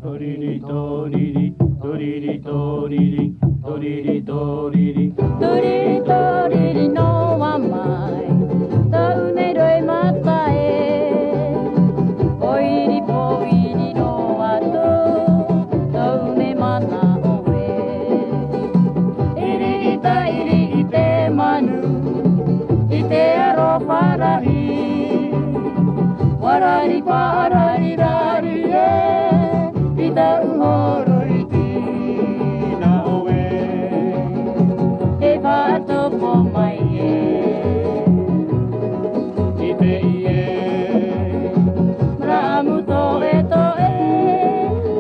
トリリトリリトリリトリリトリリトリリトリリトリリのワンマイタウネロイマタエポイリポイリのワトタウネマナオエイリイタイリイテマヌイテアロパラヒワラリパラリラリエイタウホロイティナオエエバトポマイエイテイエムラムトエトエ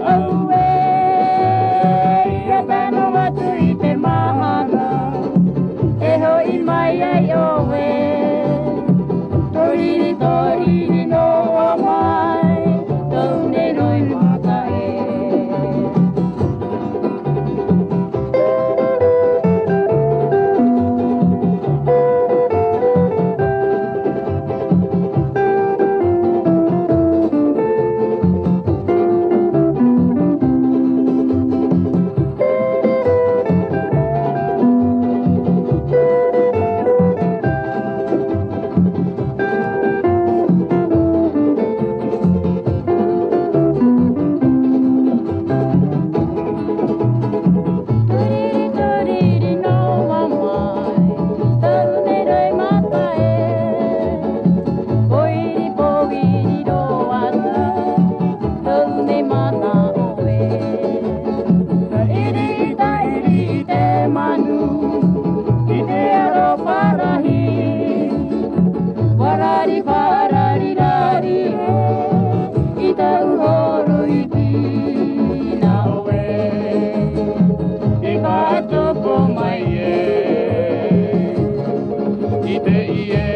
アウエヤタノワツイテマハラエホイマイエヨエトリリトリリのワマイトウネロイマタエイテイエ